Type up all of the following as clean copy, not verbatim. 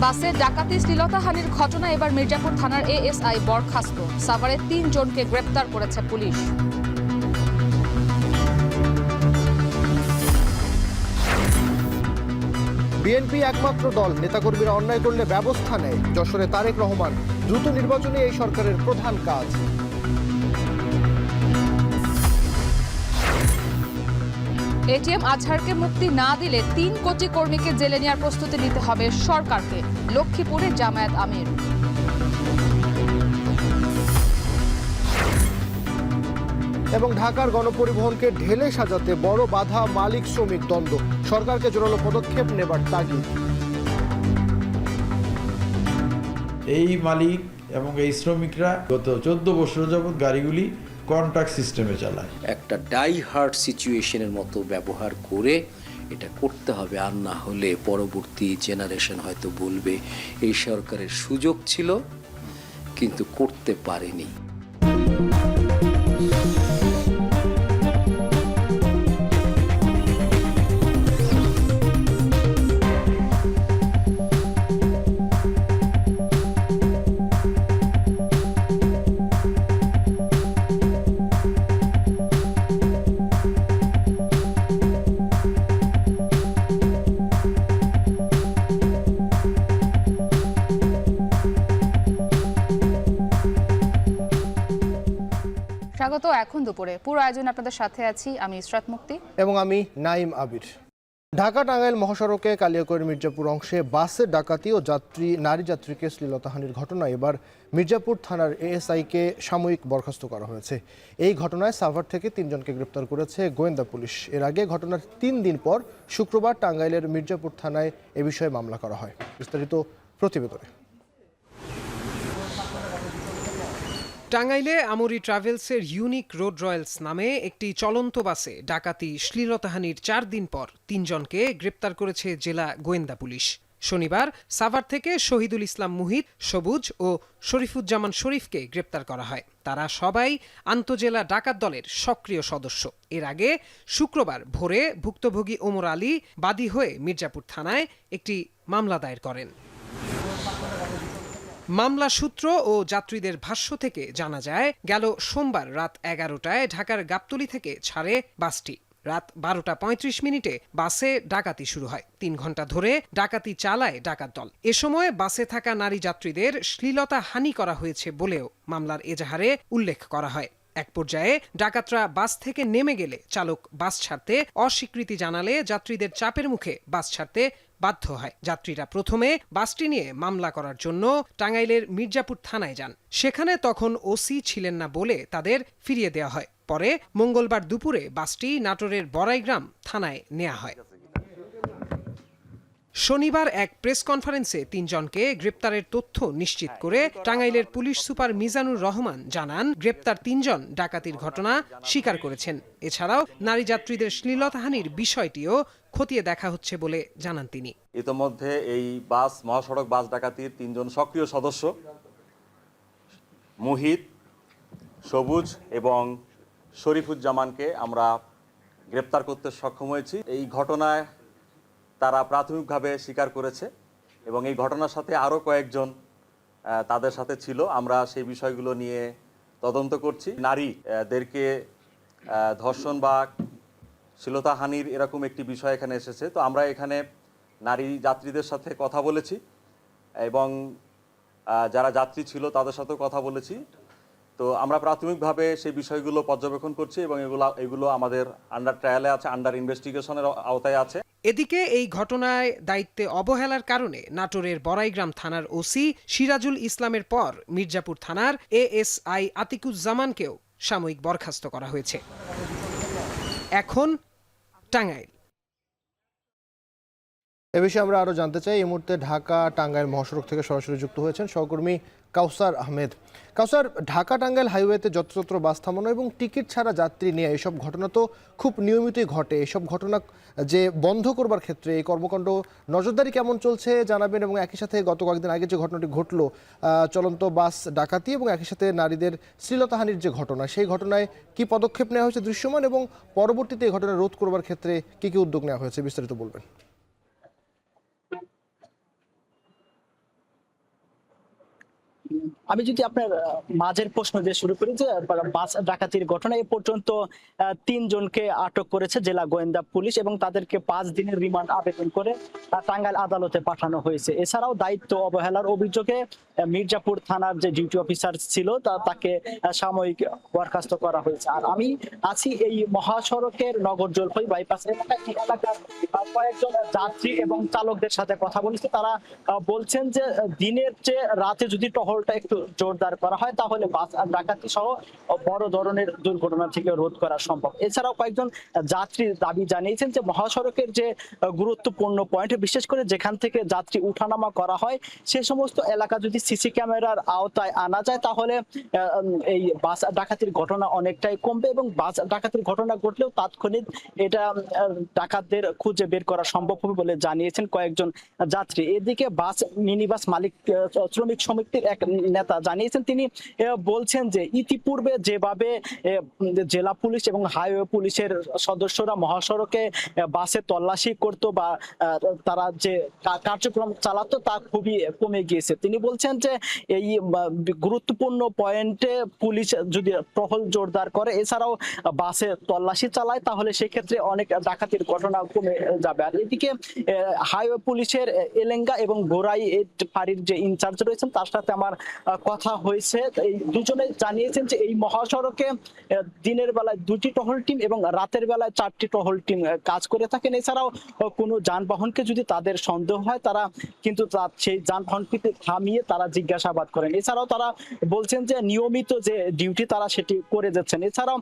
বাসে ডাকাতি শ্লীলতাহানির ঘটনা এবার মির্জাপুর থানার এএসআই বরখাস্ত। সাভারে ৩ জনকে গ্রেপ্তার করেছে পুলিশ। বিএনপি একমাত্র দল, নেতাকর্মীরা অন্যায় করলে ব্যবস্থা নেয়। যশোরে তারেক রহমান, দ্রুত নির্বাচনে এই সরকারের প্রধান কাজ। এটিএম আজহারকে মুক্তি না দিলে ৩ কোটি কর্মীকে জেলে নেওয়ার প্রস্তুতি নিতে হবে সরকারকে। লক্ষ্মীপুরে জামায়াত আমির। এবং ঢাকার গণপরিবহনকে ঢেলে সাজাতে বড় বাধা মালিক শ্রমিক দ্বন্দ্ব, সরকারকে জোরালো পদক্ষেপ নেবার তাগিদ। এই মালিক এবং এই শ্রমিকরা গত 14 বছর যাবৎ গাড়িগুলি কন্ট্রাক্ট সিস্টেমে চালায়। একটা ডাই হার্ড সিচুয়েশনের মতো ব্যবহার করে এটা করতে হবে, আর না হলে পরবর্তী জেনারেশন হয়তো বলবে এই সরকারের সুযোগ ছিল কিন্তু করতে পারেনি। স্বাগত এখন দুপুরে। পুরো আয়োজন আপনাদের সাথে আছি আমি ইসরাত মুক্তি এবং আমি নাইম আবির। ঢাকা টাঙ্গাইল মহাসড়কে কালিয়াকৈর মির্জাপুর অংশে বাসে ডাকাতি ও নারী যাত্রীকে শ্লীলতাহানির ঘটনায় এবার মির্জাপুর থানার এএসআইকে সাময়িক বরখাস্ত করা হয়েছে। এই ঘটনায় সাভার থেকে ৩ জনকে গ্রেপ্তার করেছে গোয়েন্দা পুলিশ। এর আগে ঘটনার ৩ দিন পর শুক্রবার টাঙ্গাইলের মির্জাপুর থানায় এ বিষয়ে মামলা করা হয়। বিস্তারিত প্রতিবেদনে। টাঙ্গাইলে আমরি ট্রাভেলসের ইউনিক রোড রয়্যালস নামে একটি চলন্ত বাসে ডাকাতি শ্লীলতাহানির ৪ দিন পর ৩ জনকে গ্রেপ্তার করেছে জেলা গোয়েন্দা পুলিশ। শনিবার সাভার থেকে শহীদুল ইসলাম মুহিত, সবুজ ও শরীফুজ্জামান শরীফকে গ্রেপ্তার করা হয়। তারা সবাই আন্তজেলা ডাকাত দলের সক্রিয় সদস্য। এর আগে শুক্রবার ভোরে ভুক্তভোগী ওমর আলী বাদী হয়ে মির্জাপুর থানায় একটি মামলা দায়ের করেন। মামলা সূত্র ও যাত্রীদের ভাষ্য থেকে জানা যায়, গেল সোমবার রাত 11টায় ঢাকার গাবতলী থেকে ছাড়ে বাসটি। রাত 12:35 বাসে ডাকাতি শুরু হয়। 3 ঘন্টা ধরে ডাকাতি চালায় ডাকাত দল। এ সময় বাসে থাকা নারী যাত্রীদের শ্লীলতাহানি করা হয়েছে বলেও মামলার এজাহারে উল্লেখ করা হয়। এক পর্যায়ে ডাকাতরা বাস থেকে নেমে গেলে চালক বাস ছাড়তে অস্বীকৃতি জানালে যাত্রীদের চাপের মুখে বাস ছাড়তে বাধ্য হয়। যাত্রীরা প্রথমে বাসটি নিয়ে মামলা করার জন্য টাঙ্গাইলের মির্জাপুর থানায় যান। সেখানে তখন ওসি ছিলেন না বলে তাদের ফিরিয়ে দেওয়া হয়। পরে মঙ্গলবার দুপুরে বাসটি নাটোরের বড়াইগ্রাম থানায় নেওয়া হয়। শনিবার এক প্রেস কনফারেন্সে ৩ জনকে গ্রেপ্তারের তথ্য নিশ্চিত করে টাঙ্গাইলের পুলিশ সুপার মিজানুর রহমান জানান, গ্রেপ্তার ৩ জন ডাকাতির ঘটনা স্বীকার করেছেন। এছাড়াও নারী যাত্রীদের শ্লীলতাহানির বিষয়টিও খতিয়ে দেখা হচ্ছে বলে জানান তিনি। ইতোমধ্যে এই মহাসড়ক বাস ডাকাতির ৩ জন সক্রিয় সদস্য মুহিত, সবুজ এবং শরীফুজ্জামানকে আমরা গ্রেপ্তার করতে সক্ষম হয়েছি। এই ঘটনায় তারা প্রাথমিকভাবে স্বীকার করেছে এবং এই ঘটনার সাথে আরও কয়েকজন তাদের সাথে ছিল। আমরা সেই বিষয়গুলো নিয়ে তদন্ত করছি। নারীদেরকে ধর্ষণ বা শ্লীলতাহানির এরকম একটি বিষয় এখানে এসেছে। তো আমরা এখানে নারী যাত্রীদের সাথে কথা বলেছি এবং যারা যাত্রী ছিল তাদের সাথেও কথা বলেছি। তো আমরা প্রাথমিকভাবে সেই বিষয়গুলো পর্যবেক্ষণ করছি এবং এগুলো আমাদের আন্ডার ট্রায়ালে আছে, আন্ডার ইনভেস্টিগেশনের আওতায় আছে। এদিকে এই ঘটনায় দায়িত্বে অবহেলার কারণে নাটোরের বড়াইগ্রাম থানার ওসি সিরাজুল ইসলামের পর মির্জাপুর থানার এএসআই আতিকুজ্জামানকেও সাময়িক বরখাস্ত করা হয়েছে। এখন টাঙ্গাইল। এ বিষয়ে আমরা আরও জানতে চাই। এই মুহূর্তে ঢাকা টাঙ্গাইল মহাসড়ক থেকে সরাসরি যুক্ত হয়েছেন সহকর্মী কাউসার আহমেদ। কাউসার, ঢাকা টাঙ্গাইল হাইওয়েতে যত্রতত্র বাস থামানো এবং টিকিট ছাড়া যাত্রী নিয়ে এসব ঘটনা তো খুব নিয়মিতই ঘটে। এসব ঘটনা যে বন্ধ করবার ক্ষেত্রে এই কর্মকাণ্ড নজরদারি কেমন চলছে জানাবেন, এবং একই সাথে গত কয়েকদিন আগে যে ঘটনাটি ঘটলো চলন্ত বাস ডাকাতি এবং একই সাথে নারীদের শ্লীলতাহানির যে ঘটনা, সেই ঘটনায় কি পদক্ষেপ নেওয়া হয়েছে দৃশ্যমান, এবং পরবর্তীতে এই ঘটনা রোধ করবার ক্ষেত্রে কি কি উদ্যোগ নেওয়া হয়েছে বিস্তারিত বলবেন। আমি যদি আপনার মাঝের প্রশ্ন দিয়ে শুরু করি, যে বাস ডাকাতির ঘটনা এ পর্যন্ত 3 জনকে আটক করেছে জেলা গোয়েন্দা পুলিশ এবং তাদেরকে 5 দিনের রিমান্ড আবেদন করে টাঙ্গাইল আদালতে পাঠানো হয়েছে। এছাড়াও দায়িত্ব অবহেলার অভিযোগে মির্জাপুর থানার যে ডিউটি অফিসার ছিল তাকে সাময়িক বরখাস্ত করা হয়েছে। আর আমি আছি এই মহাসড়কের নগর জলপাই বাইপাস এলাকার কয়েকজন যাত্রী এবং চালকদের সাথে কথা বলেছি। তারা বলছেন যে দিনের চেয়ে রাতে যদি টহলটা একটু জোরদার করা হয় তাহলে বাস ডাকাতি সহ বড় ধরনের দুর্ঘটনা থেকে রোধ করা সম্ভব। এছাড়াও কয়েকজন যাত্রী দাবি জানিয়েছেন যে মহাসড়কের যে গুরুত্বপূর্ণ পয়েন্ট, বিশেষ করে যেখান থেকে যাত্রী উঠানামা করা হয় সে সমস্ত এলাকা যদি সিসি ক্যামেরার আওতায় আনা যায় তাহলে এই বাস ডাকাতির ঘটনা অনেকটাই কমবে এবং বাস ডাকাতির ঘটনা ঘটলেও তাৎক্ষণিক এটা ডাকাতদের খুঁজে বের করা সম্ভব হবে বলে জানিয়েছেন কয়েকজন যাত্রী। এদিকে বাস মিনিবাস মালিক শ্রমিক সমিতির এক নেতা জানিয়েছেন, তিনি বলছেন যে ইতিপূর্বে যেভাবে জেলা পুলিশ এবং হাইওয়ে পুলিশের সদস্যরা মহাসড়কে বাসে তল্লাশি করত বা তারা যে কার্যক্রম চালাতো তা খুবই কমে গিয়েছে। তিনি বলছেন যে এই গুরুত্বপূর্ণ পয়েন্টে পুলিশ যদি টহল জোরদার করে এছাড়াও বাসে তল্লাশি চালায় তাহলে সেক্ষেত্রে অনেক ডাকাতির ঘটনা কমে যাবে। আর এদিকে হাইওয়ে পুলিশের এলেঙ্গা এবং গোরাই ফাঁড়ির যে ইনচার্জ রয়েছেন তার সাথে আমার কথা হয়েছে। এই দুজনে জানিয়েছেন যে এই মহাসড়কে দিনের বেলায় 2টি টহল টিম এবং রাতের বেলায় 4টি টহল টিম কাজ করে থাকেন। এছাড়াও কোনো যানবাহনকে যদি তাদের সন্দেহ হয় তারা কিন্তু সেই যানবাহনটিতে থামিয়ে তারা জিজ্ঞাসাবাদ করেন। এছাড়াও তারা বলছেন যে নিয়মিত যে ডিউটি তারা সেটি করে যাচ্ছেন। এছাড়াও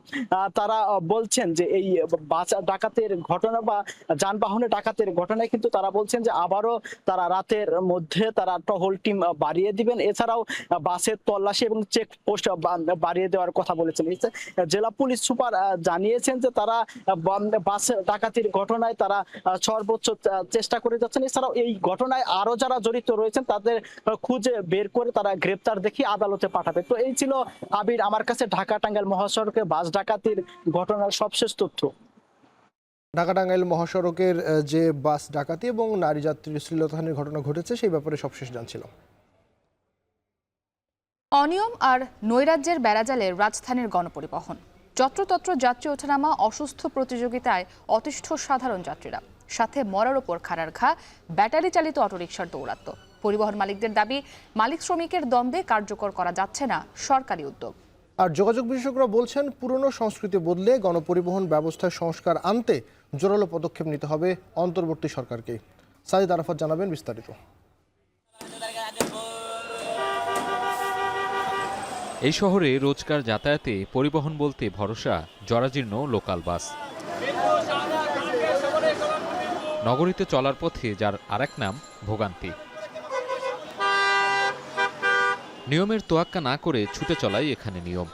তারা বলছেন যে এই বাস ডাকাতের ঘটনা বা যানবাহনে ডাকাতের ঘটনায় কিন্তু তারা বলছেন যে আবারও তারা রাতের মধ্যে তারা টহল টিম বাড়িয়ে দিবেন। এছাড়াও বাসের তল্লাশি এবং চেক পোস্ট বাড়িয়ে দেওয়ার কথা বলেছেন। জেলা পুলিশ সুপার জানিয়েছেন যে তারা বাস ডাকাতির ঘটনায় তারা সর্বোচ্চ চেষ্টা করে যাচ্ছেন। এছাড়াও এই ঘটনায় আরো যারা জড়িত রয়েছেন তাদের খুঁজে বের করে তারা গ্রেপ্তার দেখিয়ে আদালতে পাঠাবে। তো এই ছিল আবির আমার কাছে ঢাকা টাঙ্গাইল মহাসড়কে বাস ডাকাতির ঘটনার সবশেষ তথ্য। ঢাকা টাঙ্গাইল মহাসড়কের যে বাস ডাকাতি এবং নারী যাত্রীর শ্লীলতাহানির ঘটনা ঘটেছে সেই ব্যাপারে সবশেষ জানছিলাম। অনিয়ম আর নৈরাজ্যের বেড়াজালে রাজধানীর গণপরিবহন, যত্রতত্র যাত্রী ওঠানামা, অসুস্থ প্রতিযোগিতায় অতিষ্ঠ সাধারণ যাত্রীরা, সাথে মরার ওপর খাড়ার ঘা ব্যাটারি চালিত অটোরিকশার দৌরাত্ম্য। পরিবহন মালিকদের দাবি, মালিক শ্রমিকের দ্বন্দ্বে কার্যকর করা যাচ্ছে না সরকারি উদ্যোগ। আর যোগাযোগ বিশেষজ্ঞরা বলছেন পুরনো সংস্কৃতি বদলে গণপরিবহন ব্যবস্থায় সংস্কার আনতে জোরালো পদক্ষেপ নিতে হবে অন্তর্বর্তী সরকারকে। সাজিদ আরাফাত জানাবেন বিস্তারিত। এই শহরে রোজকার যাতায়াতে পরিবহন বলতে ভরসা জরাজীর্ণ লোকাল বাস। নগরীতে চলার পথে যার আরেক নাম ভোগান্তি। নিয়মের তোয়াক্কা না করে ছুটে চলাই এখানে নিয়ম।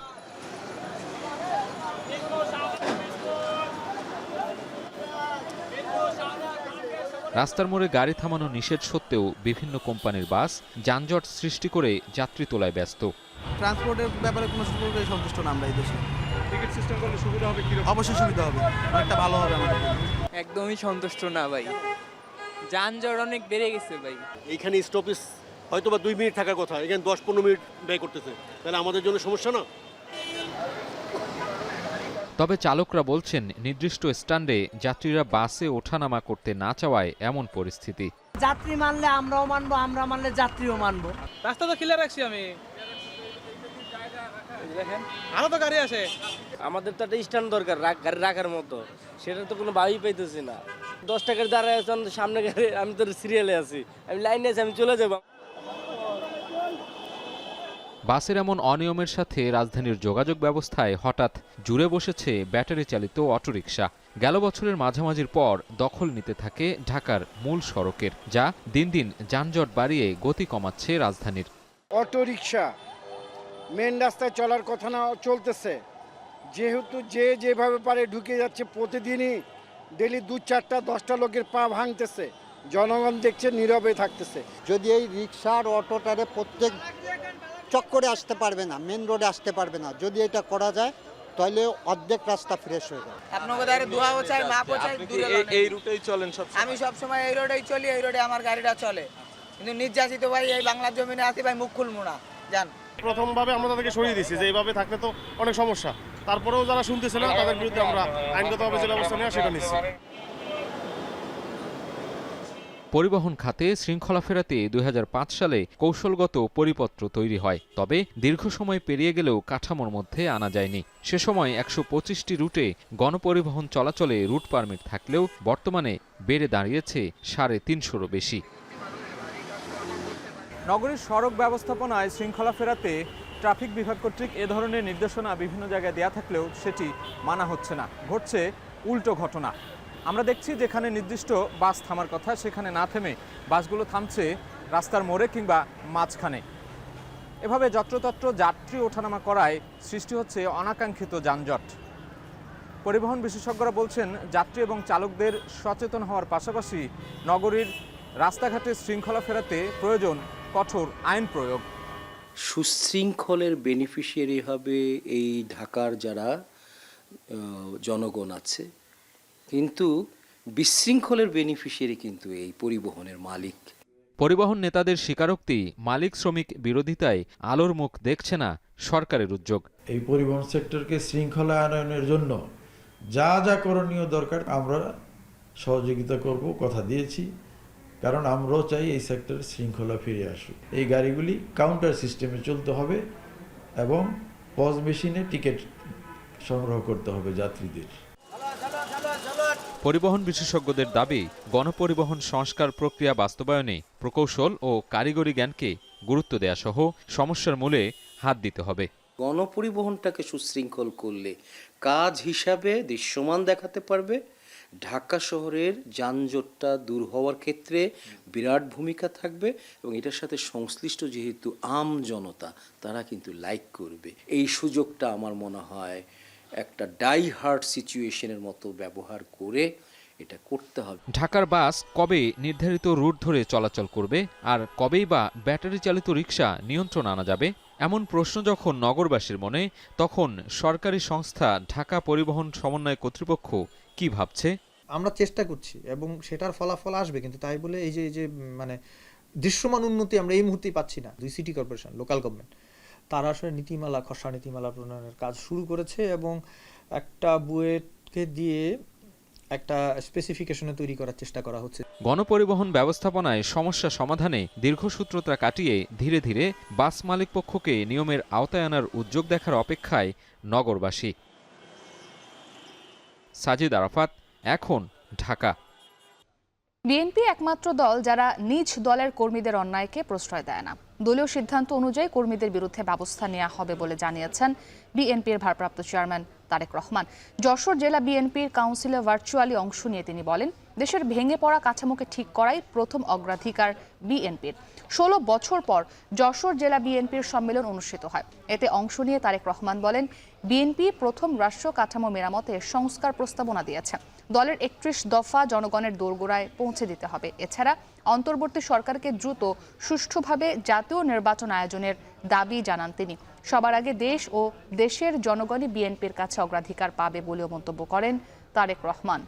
রাস্তার মোড়ে গাড়ি থামানো নিষেধ সত্ত্বেও বিভিন্ন কোম্পানির বাস যানজট সৃষ্টি করে যাত্রী তোলায় ব্যস্ত। ট্রান্সপোর্টের ব্যাপারে কোনো সুবিধায় সন্তুষ্ট না আমরা এই দেশে। টিকিট সিস্টেম করলে সুবিধা হবে কি? অবশ্যই সুবিধা হবে, অনেকটা ভালো হবে আমাদের। একদমই সন্তুষ্ট না ভাই, যানজট অনেক বেড়ে গেছে ভাই। এইখানে স্টপেজ হয়তো বা 2 মিনিট থাকার কথা, এখানে 10-15 মিনিট ব্যয় করতেছে, তাহলে আমাদের জন্য সমস্যা না। তবে চালকরা বলছেন নির্দিষ্ট স্ট্যান্ডে যাত্রীরা বাসে ওঠানামা করতে না চাওয়ায় এমন পরিস্থিতি। যাত্রী মানলে আমরাও মানবো, আমরা মানলে যাত্রীও মানবো। রাস্তা তো ক্লিয়ার রাখছি আমি, দেখেন আরো তো গাড়ি আসে। আমাদের তো একটা স্ট্যান্ড দরকার গাড়ি রাখার মতো, সেটা তো কোনো ভাবই পাইতেছি না। 10 টাকার দাঁড়ায় আছেন সামনে গাড়ি, আমি তো সিরিয়ালে আছি, আমি লাইনে আছি, আমি চলে যাবো। বাসের এমন অনিয়মের সাথে রাজধানীর যোগাযোগ ব্যবস্থায় হঠাৎ জুড়ে বসেছে ব্যাটারি চালিত অটোরিকশা। গেল বছরের মাঝামাঝির পর দখল নিতে থাকে ঢাকার মূল সড়কের, যা দিন দিন যানজট বাড়িয়ে গতি কমাচ্ছে রাজধানীর। অটোরিকশা মেন রাস্তায় চলার কথা না চলতেছে, যেহেতু যে যেভাবে পারে ঢুকে যাচ্ছে, প্রতিদিনই ডেলি 2-4টা 10টা লোকের পা ভাঙতেছে, জনগণ দেখছে নীরবে থাকতেছে। যদি এই রিক্সার অটোটারে প্রত্যেক চক্করে আসতে পারবে না, মেন রোডে আসতে পারবে না, যদি এটা করা যায় তাহলে অর্ধেক রাস্তা ফ্রেশ হয়ে যায়। এই রুটেই চলেন সব? আমি সব সময় এই রোডেই চলি, এই রোডে আমার গাড়িটা চলে, কিন্তু নির্যাতিত ভাই এই বাংলার জমিনে আছি ভাই, মুখ খুলবো না। প্রথমভাবে আমরা তাদেরকে সরিয়ে দিচ্ছি যে এইভাবে থাকলে তো অনেক সমস্যা, তারপরেও যারা শুনতেছে না তাদের বিরুদ্ধে আমরা আইনগতভাবে যে ব্যবস্থা নেওয়া সেটা নিচ্ছি। পরিবহন খাতে শৃঙ্খলা ফেরাতে 2005 সালে কৌশলগত পরিপত্র তৈরি হয়, তবে দীর্ঘ সময় পেরিয়ে গেলেও কাঠামোর মধ্যে আনা যায়নি। সে সময় 125টি রুটে গণপরিবহন চলাচলে রুট পারমিট থাকলেও বর্তমানে বেড়ে দাঁড়িয়েছে 350-রও বেশি। নগরীর সড়ক ব্যবস্থাপনায় শৃঙ্খলা ফেরাতে ট্রাফিক বিভাগ কর্তৃক এ ধরনের নির্দেশনা বিভিন্ন জায়গায় দেয়া থাকলেও সেটি মানা হচ্ছে না, ঘটছে উল্টো ঘটনা। আমরা দেখছি যেখানে নির্দিষ্ট বাস থামার কথা সেখানে না থেমে বাসগুলো থামছে রাস্তার মোড়ে কিংবা মাঝখানে। এভাবে যত্রতত্র যাত্রী ওঠানামা করায় সৃষ্টি হচ্ছে অনাকাঙ্ক্ষিত যানজট। পরিবহন বিশেষজ্ঞরা বলছেন, যাত্রী এবং চালকদের সচেতন হওয়ার পাশাপাশি নগরীর রাস্তাঘাটে শৃঙ্খলা ফেরাতে প্রয়োজন কঠোর আইন প্রয়োগ। সুশৃঙ্খলের বেনিফিশিয়ারি হবে এই ঢাকার যারা জনগণ আছে, কিন্তু বিশৃঙ্খলের বেনিফিশিয়ারি কিন্তু এই পরিবহনের মালিক। পরিবহন নেতাদের স্বীকারোক্তি, মালিক শ্রমিক বিরোধিতায় আলোর মুখ দেখছে না সরকারের উদ্যোগ। এই পরিবহন সেক্টরকে শৃঙ্খলা আনয়নের জন্য যা যা করণীয় দরকার আমরা সহযোগিতা করব, কথা দিয়েছি, কারণ আমরাও চাই এই সেক্টরে শৃঙ্খলা ফিরে আসুক। এই গাড়িগুলি কাউন্টার সিস্টেমে চলতে হবে এবং পজ মেশিনে টিকিট সংগ্রহ করতে হবে যাত্রীদের। পরিবহন বিশেষজ্ঞদের দাবি, গণপরিবহন সংস্কার প্রক্রিয়া বাস্তবায়নে প্রকৌশল ও কারিগরি জ্ঞানকে গুরুত্ব দেয়া সহ সমস্যার মূলে হাত দিতে হবে। গণপরিবহনটাকে সুশৃঙ্খল করলে কাজ হিসাবে দৃশ্যমান দেখাতে পারবে। ঢাকা শহরের যানজটটা দূর হওয়ার ক্ষেত্রে বিরাট ভূমিকা থাকবে এবং এটার সাথে সংশ্লিষ্ট যেহেতু আম জনতা, তারা কিন্তু লাইক করবে। এই সুযোগটা আমার মনে হয় একটা ডাই হার্ড সিচুয়েশনের মতো ব্যবহার করে এটা করতে হবে। ঢাকার বাস কবে নির্ধারিত রুট ধরে চলাচল করবে, আর কবেই বা ব্যাটারি চালিত রিকশা নিয়ন্ত্রণ আনা যাবে? এমন প্রশ্ন যখন নগরবাসীর মনে, তখন সরকারি সংস্থা ঢাকা পরিবহন সমন্বয় কর্তৃপক্ষ কি ভাবছে? আমরা চেষ্টা করছি এবং সেটার ফলাফল আসবে, কিন্তু তাই বলে এই যে মানে দৃশ্যমান উন্নতি আমরা এই মুহূর্তেই পাচ্ছি না। 2 সিটি কর্পোরেশন, লোকাল গভর্নমেন্ট, তারা আসলে নীতিমালা, খসড়া নীতিমালা প্রণয়নের কাজ শুরু করেছে এবং একটা বুয়েটকে দিয়ে একটা স্পেসিফিকেশনে তৈরি করার চেষ্টা করা হচ্ছে। গণপরিবহন ব্যবস্থাপনায় সমস্যা সমাধানে দীর্ঘসূত্রতা কাটিয়ে ধীরে ধীরে বাস মালিক পক্ষকে নিয়মের আওতায় আনার উদ্যোগ দেখার অপেক্ষায় নগরবাসী। সাজিদ আরাফাত, এখন, ঢাকা। বিএনপি একমাত্র দল যারা নিজ দলের কর্মীদের অন্যায়কে প্রশ্রয় দেয় না। দলীয় সিদ্ধান্ত অনুযায়ী কর্মীদের বিরুদ্ধে ব্যবস্থা নেওয়া হবে বলে জানিয়েছেন বিএনপির ভারপ্রাপ্ত চেয়ারম্যান তারেক রহমান। যশোর জেলা বিএনপির কাউন্সিলে ভার্চুয়ালি অংশ নিয়ে তিনি বলেন, দেশের ভেঙে পড়া কাঠামোকে ঠিক করাই প্রথম অগ্রাধিকার বিএনপির। 16 বছর পর যশোর জেলা বিএনপির সম্মেলন অনুষ্ঠিত হয়। এতে অংশ নিয়ে তারেক রহমান বলেন, বিএনপি প্রথম রাষ্ট্র কাঠামো মেরামতে সংস্কার প্রস্তাবনা দিয়েছে। দলের 31 দফা জনগণের দোরগোড়ায় পৌঁছে দিতে হবে। এছাড়া অন্তর্বর্তী সরকারকে দ্রুত সুষ্ঠুভাবে জাতীয় নির্বাচন আয়োজনের দাবি জানান তিনি। সবার আগে দেশ ও দেশের জনগণই বিএনপির কাছে অগ্রাধিকার পাবে বলেও মন্তব্য করেন তারেক রহমান।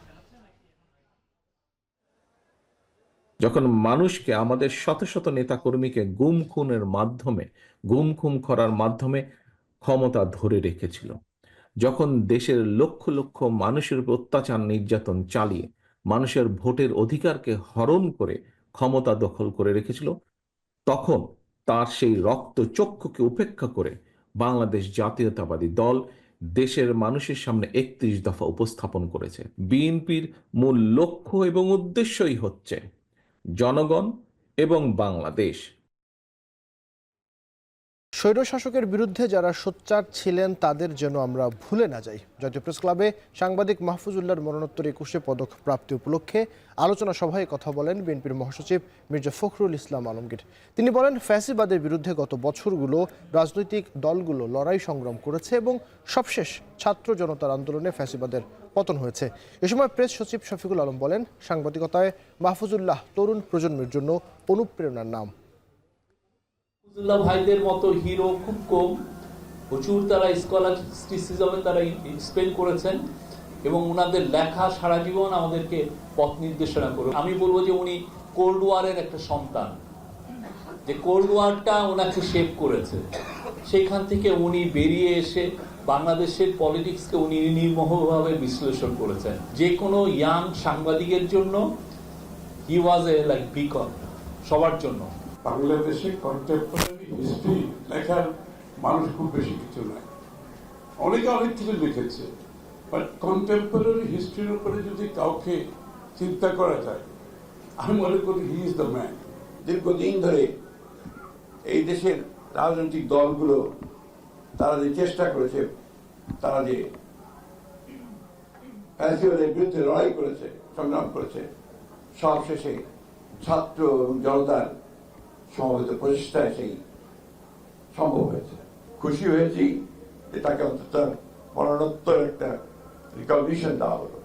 যখন মানুষকে, আমাদের শত শত নেতাকর্মীকে গুম খুন করার মাধ্যমে ক্ষমতা ধরে রেখেছিল, যখন দেশের লক্ষ লক্ষ মানুষের উপর অত্যাচার নির্যাতন চালিয়ে মানুষের ভোটের অধিকারকে হরণ করে ক্ষমতা দখল করে রেখেছিল, তখন তার সেই রক্তচক্ষুকে উপেক্ষা করে বাংলাদেশ জাতীয়তাবাদী দল দেশের মানুষের সামনে 31 দফা উপস্থাপন করেছে। বিএনপির মূল লক্ষ্য এবং উদ্দেশ্যই হচ্ছে জনগণ এবং বাংলাদেশ। স্বৈরশাসকের বিরুদ্ধে যারা সোচ্চার ছিলেন তাদের যেন আমরা ভুলে না যাই। জাতীয় প্রেস ক্লাবে সাংবাদিক মাহফুজুল্লাহর মরণোত্তর 21 পদক প্রাপ্তি উপলক্ষে আলোচনা সভায় কথা বলেন বিএনপির মহাসচিব মির্জা ফখরুল ইসলাম আলমগীর। তিনি বলেন, ফ্যাসিবাদের বিরুদ্ধে গত বছরগুলো রাজনৈতিক দলগুলো লড়াই সংগ্রাম করেছে এবং সবশেষ ছাত্র জনতার আন্দোলনে ফ্যাসিবাদের পতন হয়েছে। এ সময় প্রেস সচিব শফিকুল আলম বলেন, সাংবাদিকতায় মাহফুজুল্লাহ তরুণ প্রজন্মের জন্য অনুপ্রেরণার নাম। ভাইদের মতো হিরো খুব কম, প্রচুর তারা স্কলাস্টিসিজমে তারা স্পেন্ড করেছেন এবং ওনাদের লেখা সারা জীবন আমাদেরকে পথ নির্দেশনা করে। আমি বলবো যে উনি কোল্ড ওয়ারের একটা সন্তান, যে কোল্ড ওয়ারটা ওনাকে শেপ করেছে, সেইখান থেকে উনি বেরিয়ে এসে বাংলাদেশের পলিটিক্সকে উনি নির্মোহভাবে বিশ্লেষণ করেছেন। যে কোনো ইয়াং সাংবাদিকের জন্য হি ওয়াজ এ লাইক বিকন, সবার জন্য। বাংলাদেশে কন্টেম্পোরারি হিস্ট্রি লেখার মানুষ খুব বেশি কিছু নাই, অনেকে অনেক কিছু লিখেছে, বাট কন্টেম্পোরারি হিস্ট্রির উপরে যদি কাউকে চিন্তা করা যায়, আমি মনে করি হি ইজ দ্য ম্যান। দীর্ঘদিন ধরে এই দেশের রাজনৈতিক দলগুলো তারা যে চেষ্টা করেছে, তারা যে ফ্যাসিবাদের বিরুদ্ধে লড়াই করেছে, সংগ্রাম করেছে, সব শেষে ছাত্র এবং জনতার সমবেত প্রচেষ্টায় সেই সম্ভব হয়েছে। খুশি হয়েছি যে তাকে অন্তত মরণোত্তর একটা রিকগনিশন দেওয়া হলো।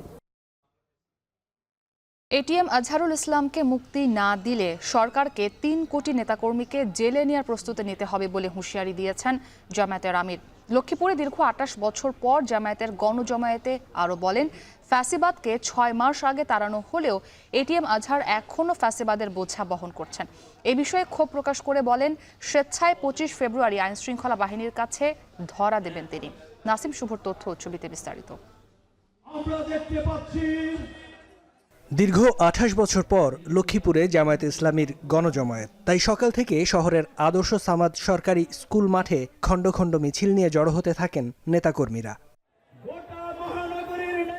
এটিএম আজহারুল ইসলামকে মুক্তি না দিলে সরকারকে ৩ কোটি নেতাকর্মীকে জেলে নেওয়ার প্রস্তুতি নিতে হবে বলে হুঁশিয়ারি দিয়েছেন জামায়াতের আমির। লক্ষ্মীপুরে দীর্ঘ ২৮ বছর পর জামায়াতের গণজমায়েতে আরও বলেন, ফ্যাসিবাদকে ৬ মাস আগে তাড়ানো হলেও এটিএম আজহার এখনও ফ্যাসিবাদের বোঝা বহন করছেন। এ বিষয়ে ক্ষোভ প্রকাশ করে বলেন, স্বেচ্ছায় ২৫ ফেব্রুয়ারি আইনশৃঙ্খলা বাহিনীর কাছে ধরা দেবেন তিনি। নাসিম শুভর তথ্য ও ছবিতে বিস্তারিত। দীর্ঘ ২৮ বছর পর লক্ষ্মীপুরে জামায়াতে ইসলামীর গণজমায়েত। তাই সকাল থেকে শহরের আদর্শ সামাদ সরকারি স্কুল মাঠে খণ্ড খণ্ড মিছিল নিয়ে জড়ো হতে থাকেন নেতাকর্মীরা।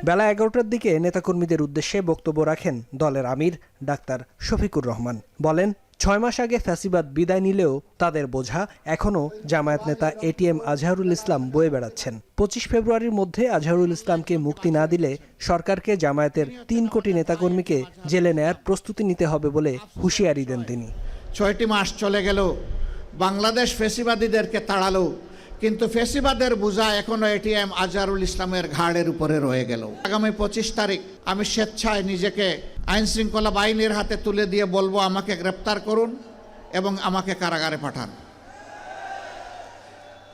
বেলা ১১টার দিকে নেতাকর্মীদের উদ্দেশ্যে বক্তব্য রাখেন দলের আমির ডাক্তার শফিকুর রহমান। বলেন, ৬ মাস আগে ফ্যাসিবাদ বিদায় নিলেও তাদের বোঝা এখনও জামায়াত নেতা এটিএম আজহারুল ইসলাম বয়ে বেড়াচ্ছেন। ২৫ ফেব্রুয়ারির মধ্যে আজহারুল ইসলামকে মুক্তি না দিলে সরকারকে জামায়াতের ৩ কোটি নেতাকর্মীকে জেলে নেয়ার প্রস্তুতি নিতে হবে বলে হুঁশিয়ারি দেন তিনি। ৬টি মাস চলে গেল, বাংলাদেশ ফ্যাসিবাদীদেরকে তাড়ালো, কিন্তু ফ্যাসিবাদের বোঝা এখনো এটিএম আজহারুল ইসলামের ঘাড়ের উপরে রয়ে গেল। আগামী ২৫ তারিখ আমি স্বেচ্ছায় নিজেকে আইন শৃঙ্খলা বাহিনীর হাতে তুলে দিয়ে বলবো, আমাকে গ্রেপ্তার করুন এবং আমাকে কারাগারে পাঠান।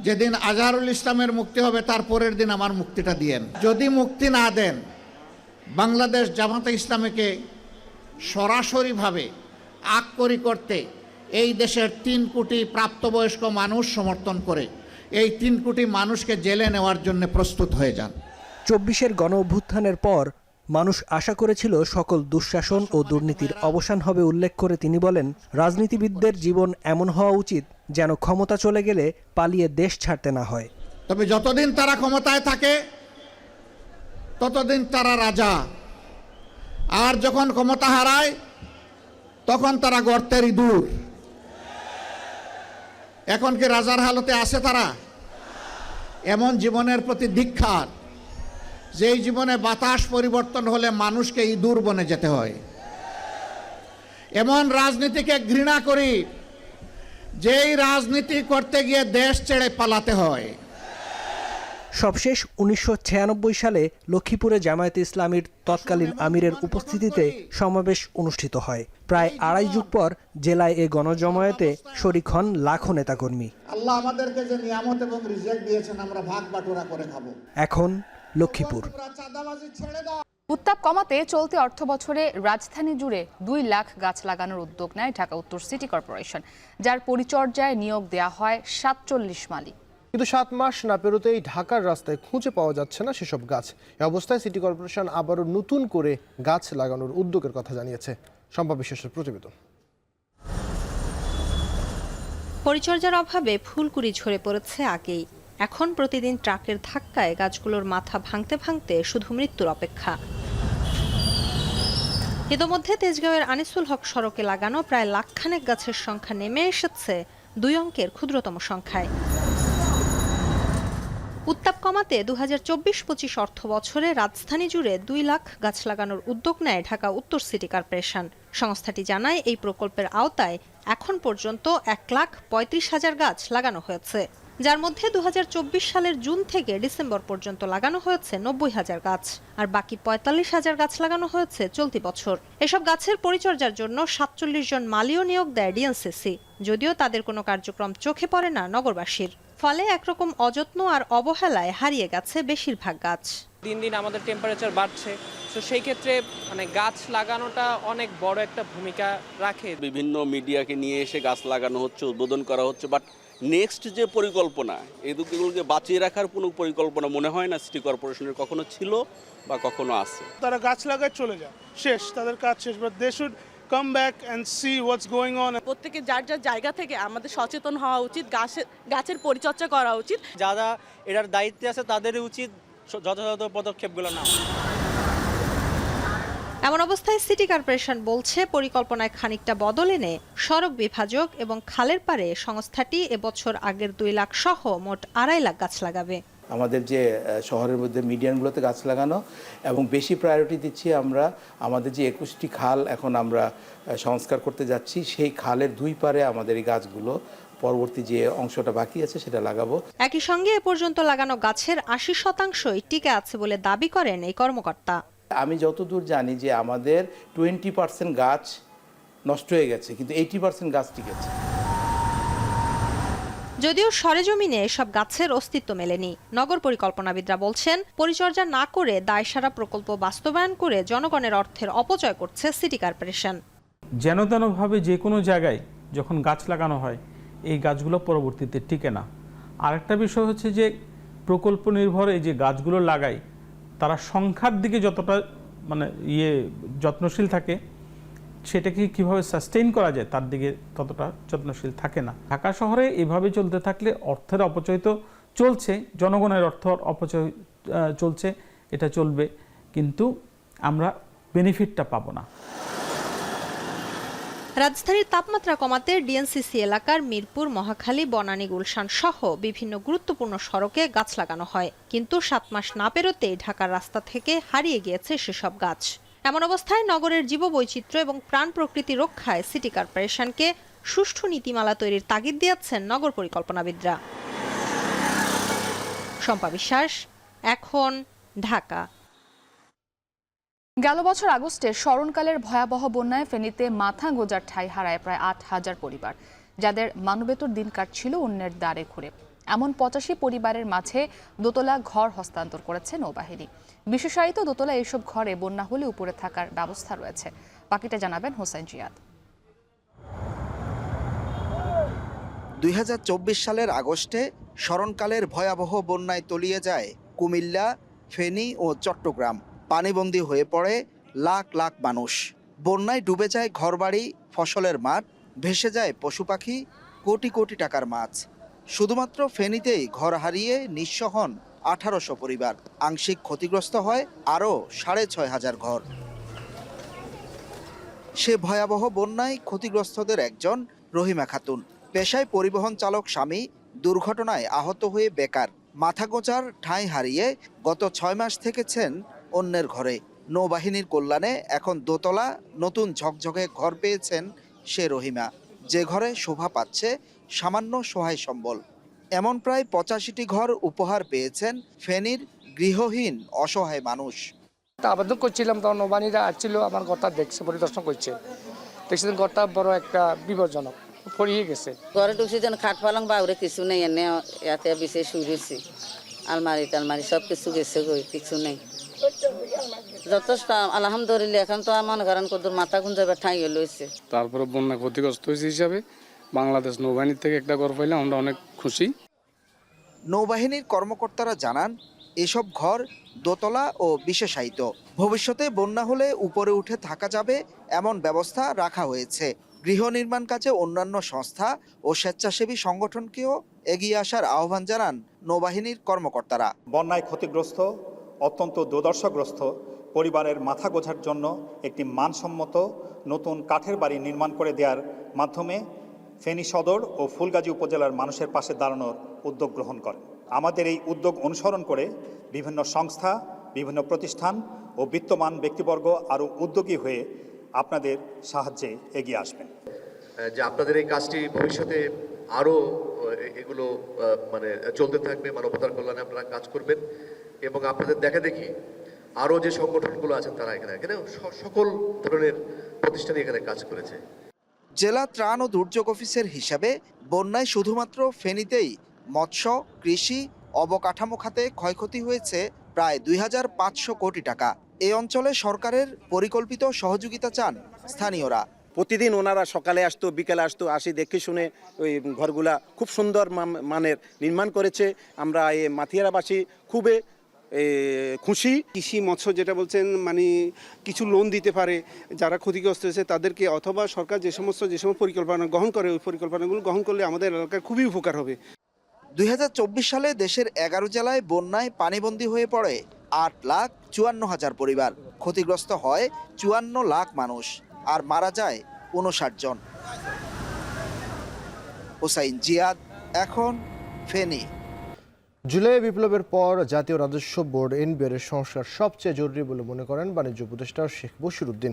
যেদিন আজহারুল ইসলামের মুক্তি হবে তার পরের দিন আমার মুক্তিটা দিয়েন। যদি মুক্তি না দেন, বাংলাদেশ জামাতে ইসলামীকে সরাসরিভাবে আককরি করতে এই দেশের ৩ কোটি প্রাপ্তবয়স্ক মানুষ সমর্থন করে এই ৩ কোটি মানুষকে জেলে নেওয়ার জন্য প্রস্তুত হয়ে যান। ২৪-এর গণ অভ্যুত্থানের পর মানুষ আশা করেছিল সকল দুঃশাসন ও দুর্নীতির অবসান হবে উল্লেখ করে তিনি বলেন, রাজনীতিবিদদের জীবন এমন হওয়া উচিত যেন ক্ষমতা চলে গেলে পালিয়ে দেশ ছাড়তে না হয়। তবে যতদিন তারা ক্ষমতায় থাকে ততদিন তারা রাজা, আর যখন ক্ষমতা হারায় তখন তারা গর্তের ইঁদুর। এখন কি রাজার হালতে আছে তারা? এমন জীবনের প্রতি ধিক্কার, যেই জীবনে বাতাস পরিবর্তন হলে মানুষকে ইঁদুর বনে যেতে হয়। এমন রাজনীতিকে ঘৃণা করি, যেই রাজনীতি করতে গিয়ে দেশ ছেড়ে পালাতে হয়। সবশেষ ১৯৯৬ সালে লক্ষ্মীপুরে জামায়াতে ইসলামীর তৎকালীন আমিরের উপস্থিতিতে সমাবেশ অনুষ্ঠিত হয়। প্রায় ২.৫ যুগ পর জেলায় এ গণজমায়েতে শরিক হন লাখো নেতাকর্মী। আল্লাহ আমাদেরকে যে নিয়ামত এবং রিজিক দিয়েছেন, আমরা ভাগ বাটোয়ারা করে খাবো। এখন লক্ষ্মীপুর। উত্তাপ কমাতে চলতি অর্থবছরে রাজধানী জুড়ে ২ লাখ গাছ লাগানোর উদ্যোগ নেয় ঢাকা উত্তর সিটি কর্পোরেশন, যার পরিচর্যায় নিয়োগ দেয়া হয় ৪৭ মালি। কিন্তু ৭ মাস না পেরোতেই ঢাকার রাস্তায় খুঁজে পাওয়া যাচ্ছে না সেসব গাছ। এই অবস্থায় সিটি কর্পোরেশন আবারও নতুন করে গাছ লাগানোর উদ্যোগের কথা জানিয়েছে। সম্ভব বিশেষের প্রতিবেদন। পরিচর্যার অভাবে ফুলকুড়ি ঝরে পড়েছে আগেই। এখন প্রতিদিন ট্রাকের ধাক্কায় গাছগুলোর মাথা ভাঙতে ভাঙতে শুধু মৃত্যুর অপেক্ষা। ইতোমধ্যে তেজগাঁওয়ের আনিসুল হক সড়কে লাগানো প্রায় লাখখানেক গাছের সংখ্যা নেমে এসেছে ২ অঙ্কের ক্ষুদ্রতম সংখ্যায়। উত্তাপ কমাতে ২০২৪-২৫ অর্থ বছরে রাজধানী জুড়ে ২ লাখ গাছ লাগানোর উদ্যোগ নেয় ঢাকা উত্তর সিটি কর্পোরেশন। সংস্থাটি জানায়, এই প্রকল্পের আওতায় এখন পর্যন্ত ১,৩৫,০০০ গাছ লাগানো হয়েছে, যার মধ্যে ২০২৪ সালের জুন থেকে ডিসেম্বর পর্যন্ত লাগানো হয়েছে ৯০,০০০ গাছ, আর বাকি ৪৫,০০০ গাছ লাগানো হয়েছে চলতি বছর। এসব গাছের পরিচর্যার জন্য ৪৭ জন মালিও নিয়োগ দেয় ডিএনসিসি, যদিও তাদের কোনো কার্যক্রম চোখে পড়ে না নগরবাসীর। ফলে একরকম অযত্ন আর অবহেলায় হারিয়ে গেছে বেশিরভাগ গাছ। দিন দিন আমাদের টেম্পারেচার বাড়ছে, সো তো সেই ক্ষেত্রে মানে গাছ লাগানোটা অনেক বড় একটা ভূমিকা রাখে। বিভিন্ন মিডিয়াকে নিয়ে এসে গাছ লাগানো হচ্ছে, উদ্বোধন করা হচ্ছে, বাট নেক্সট যে পরিকল্পনা এগুলোকে বাঁচিয়ে রাখার কোনো পরিকল্পনা মনে হয় না সিটি কর্পোরেশনের কখনো ছিল বা কখনো আছে। তারা গাছ লাগায় চলে যায়, শেষ, তাদের কাজ শেষ। But they should come back and see what's going on. প্রত্যেকে যার যার জায়গা থেকে আমাদের সচেতন হওয়া উচিত, গাছের পরিচর্যা করা উচিত। যারা এটার দায়িত্বে আছে তাদেরই উচিত যথাযথ পদক্ষেপগুলো নেওয়া। এমন অবস্থায় সিটি কর্পোরেশন বলছে পরিকল্পনায় খানিকটা বদল এনে সড়ক বিভাজক এবং খালের পাড়ে সংস্থাটি এবছর আগের 2 লাখ সহ মোট 2.5 লাখ গাছ লাগাবে। আমাদের যে শহরের মধ্যে মিডিয়ানগুলোতে গাছ লাগানো এবং বেশি প্রায়োরিটি দিচ্ছি আমরা আমাদের যে 21টি খাল এখন আমরা সংস্কার করতে যাচ্ছি, সেই খালের 2 পারে আমাদের এই গাছগুলো পরবর্তী যে অংশটা বাকি আছে সেটা লাগাবো। একই সঙ্গে এ পর্যন্ত লাগানো গাছের 80% টিকে আছে বলে দাবি করেন এই কর্মকর্তা। আমি যতদূর জানি যে আমাদের 20% গাছ নষ্ট হয়ে গেছে, কিন্তু 80% গাছ টিকেছে। যদিও সরেজমিনে এসব গাছের অস্তিত্ব মেলেনি, নগর পরিকল্পনাবিদরা বলছেন পরিচর্যা না করে দায়সারা প্রকল্প বাস্তবায়ন করে জনগণের অর্থের অপচয় করছে সিটি কর্পোরেশন। যেন তেনভাবে যে কোনো জায়গায় যখন গাছ লাগানো হয় এই গাছগুলো পরবর্তীতে টিকে না। আরেকটা বিষয় হচ্ছে যে প্রকল্প নির্ভর এই যে গাছগুলো লাগায় তারা সংখ্যার দিকে যতটা মানে যত্নশীল থাকে, সেটাকে কিভাবে সাস্টেইন করা যায় তার দিকে ততটা যত্নশীল থাকে না। ঢাকা শহরে এভাবে চলতে থাকলে অর্থের অপচয় তো চলছে, জনগণের অর্থ অপচয় চলছে, এটা চলবে, কিন্তু আমরা বেনিফিটটা পাবো না। রাজধানীর তাপমাত্রা কমাতে ডিএনসিসি এলাকার মিরপুর, মহাখালী, বনানী, গুলশান সহ বিভিন্ন গুরুত্বপূর্ণ সড়কে গাছ লাগানো হয়, কিন্তু 7 মাস না পেরোতেই ঢাকার রাস্তা থেকে হারিয়ে গিয়েছে সেসব গাছ। এমন অবস্থায় নগরের জীববৈচিত্র্য এবং প্রাণ প্রকৃতি রক্ষায় সিটি কর্পোরেশনকে সুষ্ঠু নীতিমালা তৈরির তাগিদ দিয়েছেন নগর পরিকল্পনাবিদরা। শম্পা বিশ্বাস, এখন, ঢাকা। গেল বছর আগস্টে স্মরণকালের ভয়াবহ বন্যায় ফেনীতে মাথা গোঁজার ঠাঁই হারায় প্রায় 8,000 পরিবার, যাদের মানবেতর দিন কাটছিল অন্যের দ্বারে ঘুরে। এমন 85 পরিবারের মাঝে দোতলা ঘর হস্তান্তর করেছে নৌবাহিনী। বিশেষায়িত দোতলা এইসব ঘরে বন্যা হলে উপরে থাকার ব্যবস্থা রয়েছে। বাকিটা জানাবেন হোসেন জিয়াদ। 2024 সালের আগস্টে স্মরণকালের ভয়াবহ বন্যায় তলিয়ে যায় কুমিল্লা, ফেনী ও চট্টগ্রাম। পানিবন্দী হয়ে পড়ে লাখ লাখ মানুষ। বন্যায় ডুবে যায় ঘরবাড়ি, ফসলের মাঠ, ভেসে যায় পশু পাখি, কোটি কোটি টাকার মাছ। শুধুমাত্র ফেনীতেই ঘর হারিয়ে নিঃস্ব হন 1800 পরিবার। আংশিক ক্ষতিগ্রস্ত হয় আরও 6500 ঘর। সে ভয়াবহ বন্যায় ক্ষতিগ্রস্তদের একজন রহিমা খাতুন। পেশায় পরিবহন চালক স্বামী দুর্ঘটনায় আহত হয়ে বেকার। মাথা গোঁজার ঠাঁই হারিয়ে গত 6 মাস থেকেছেন অন্যের ঘরে। নৌবাহিনীর কল্যাণে এখন দোতলা নতুন ঝকঝকে ঘর পেয়েছেন সে রহিমা, যে ঘরে শোভা পাচ্ছে সামান্য সহায় সম্বল। এমন প্রায় 85টি ঘর উপহার পেয়েছেন ফেনীর গৃহহীন অসহায় মানুষ। আবেদন করছিলাম, তখন নৌবাহিনীরা আসছিল, আমার ঘরটা দেখছে, পরিদর্শন করছে, দেখছিলেন ঘরটা বড় একটা বিপজ্জনক, পড়িয়ে গেছে। ঘরে ঢুকছি যেন খাট পালং বাউরে কিছু নেই, এনে এতে বিছে শুয়েছি, আলমারি টালমারি সব কিছু গেছে, কিছু নেই। যথেষ্ট আলহামদুলিল্লাহ, এখন তো মনে করেন কদুর মাথা গুঞ্জাবার ঠাঁই লইছে। তারপরে বন্যা ক্ষতিগ্রস্ত হয়েছে হিসাবে বাংলাদেশ নৌবাহিনীর থেকে একটা ঘর পাইলে আমরা অনেক খুশি। নৌবাহিনীর কর্মকর্তারা জানান এসব ঘর দোতলা ও বিশেষায়িত। ভবিষ্যতে বন্যা হলে উপরে উঠে থাকা যাবে এমন ব্যবস্থা রাখা হয়েছে। গৃহ নির্মাণ কাজে অন্যান্য সংস্থা ও স্বেচ্ছাসেবী সংগঠনকেও এগিয়ে আসার আহ্বান জানান নৌবাহিনীর কর্মকর্তারা। বন্যায় ক্ষতিগ্রস্ত, অত্যন্ত দুর্দশাগ্রস্ত পরিবারের মাথা গোঁজার জন্য একটি মানসম্মত নতুন কাঠের বাড়ি নির্মাণ করে দেওয়ার মাধ্যমে ফেনী সদর ও ফুলগাজী উপজেলার মানুষের পাশে দাঁড়ানোর উদ্যোগ গ্রহণ করেন। আমাদের এই উদ্যোগ অনুসরণ করে বিভিন্ন সংস্থা, বিভিন্ন প্রতিষ্ঠান ও বিত্তমান ব্যক্তিবর্গ আরও উদ্যোগী হয়ে আপনাদের সাহায্যে এগিয়ে আসবেন। যে আপনাদের এই কাজটি ভবিষ্যতে আরও এগুলো মানে চলতে থাকবে, মানবতার কল্যাণে আপনারা কাজ করবেন এবং আপনাদের দেখা দেখি আরও যে সংগঠনগুলো আছেন তারা এখানে সকল ধরনের প্রতিষ্ঠানই এখানে কাজ করেছে। জেলা ত্রাণ ও দুর্যোগ অফিসের হিসাবে বন্যায় শুধুমাত্র ফেনীতেই মৎস্য, কৃষি, অবকাঠামো খাতে ক্ষয়ক্ষতি হয়েছে প্রায় 2500 কোটি টাকা। এই অঞ্চলে সরকারের পরিকল্পিত সহযোগিতা চান স্থানীয়রা। প্রতিদিন ওনারা সকালে আসতো, বিকেলে আসতো, আসি দেখে শুনে ওই ঘরগুলা খুব সুন্দর মানের নির্মাণ করেছে। আমরা এই মাথিয়ারাবাসী খুবই খুশি। কৃষি মৎস্য যেটা বলছেন, মানে কিছু লোন দিতে পারে যারা ক্ষতিগ্রস্ত হয়েছে তাদেরকে, অথবা সরকার যে সমস্ত পরিকল্পনা গ্রহণ করে ওই পরিকল্পনাগুলো গ্রহণ করলে আমাদের এলাকার খুবই উপকার হবে। 2024 সালে দেশের 11 জেলায় বন্যায় পানিবন্দী হয়ে পড়ে 8,54,000 পরিবার। ক্ষতিগ্রস্ত হয় 54 লাখ মানুষ আর মারা যায় 59 জন। হোসাইন জিয়াদ, এখন, ফেনী। জুলাই বিপ্লবের পর জাতীয় রাজস্ব বোর্ড এনবিআর এর সংস্কার সবচেয়ে জরুরি বলে মনে করেন বাণিজ্য উপদেষ্টা শেখ বশিরউদ্দিন।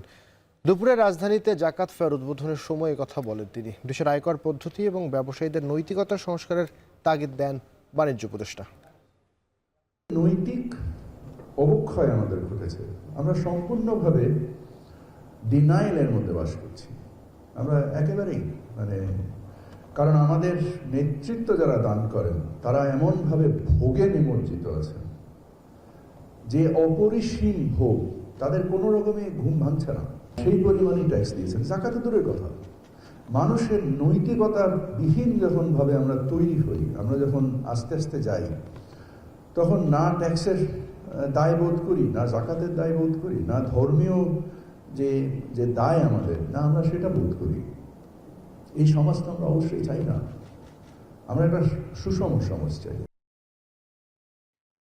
দুপুরে রাজধানীতে জাকাত ফেয়ার উদ্বোধনের সময় কথা বলেন তিনি। দেশের আয়কর পদ্ধতি এবং ব্যবসায়ীদের নৈতিকতা সংস্কারের তাগিদ দেন বাণিজ্য উপদেষ্টা। নৈতিক অবক্ষয় আমাদের ঘটেছে, আমরা সম্পূর্ণভাবে ডিনাইলের মধ্যে বাস করছি। আমরা একেবারেই কারণ আমাদের নেতৃত্ব যারা দান করেন তারা এমনভাবে ভোগে নিমজ্জিত আছেন যে অপরিসীম ভোগ, তাদের কোনো রকমে ঘুম ভাঙছে না। সেই পরিমাণই ট্যাক্স দিয়েছেন, জাকাতে দূরের কথা। মানুষের নৈতিকতার বিহীন যখন ভাবে আমরা তৈরি হই, আমরা যখন আস্তে আস্তে যাই, তখন না ট্যাক্সের দায় বোধ করি, না জাকাতের দায় বোধ করি, না ধর্মীয় যে দায় আমাদের, না আমরা সেটা বোধ করি। এই সমাজটা আমরা অবশ্যই চাই না, আমরা একটা সুষম সমাজ চাই।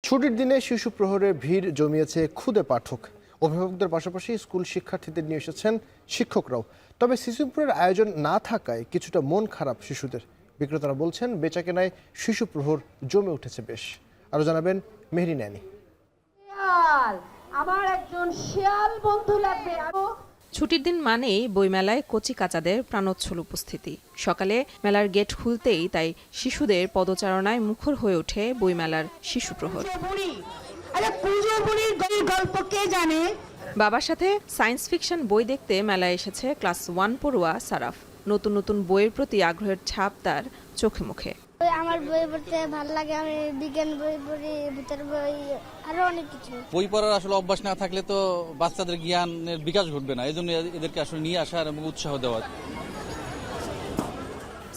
ছুটির দিনে শিশু প্রহরে ভিড় জমিয়েছে ক্ষুদে পাঠক। অভিভাবকদের পাশাপাশি স্কুল শিক্ষার্থীদের নিয়ে এসেছেন শিক্ষকরাও। তবে সিসিমপুরের আয়োজন না থাকায় কিছুটা মন খারাপ শিশুদের। বিক্রেতারা বলছেন বেচাকেনায় শিশু প্রহর জমে উঠেছে বেশ। আরো জানাবেন মেহরিন আনি। আমার একজন শিয়াল বন্ধু লাগবে। ছুটির দিন মানেই বইমেলায় কচি কাচাদের প্রাণোচ্ছল উপস্থিতি। সকালে মেলার গেট খুলতেই তাই শিশুদের পদচারণায় মুখর হয়ে ওঠে বইমেলার শিশু প্রহর। বাবার সাথে সায়েন্স ফিকশন বই দেখতে মেলায় এসেছে ক্লাস 1 পড়ুয়া সারাফ। নতুন নতুন বইয়ের প্রতি আগ্রহের ছাপ তার চোখে মুখে। আমার বই পড়তে ভালো লাগে, আমি বিজ্ঞান বই পড়ি, ভিতর বই, আরো অনেক কিছু। বই পড়ার আসলে অভ্যাস না থাকলে তো বাচ্চাদের জ্ঞানের বিকাশ ঘটবে না, এই জন্য এদেরকে আসলে নিয়ে আসার এবং উৎসাহ দেওয়া।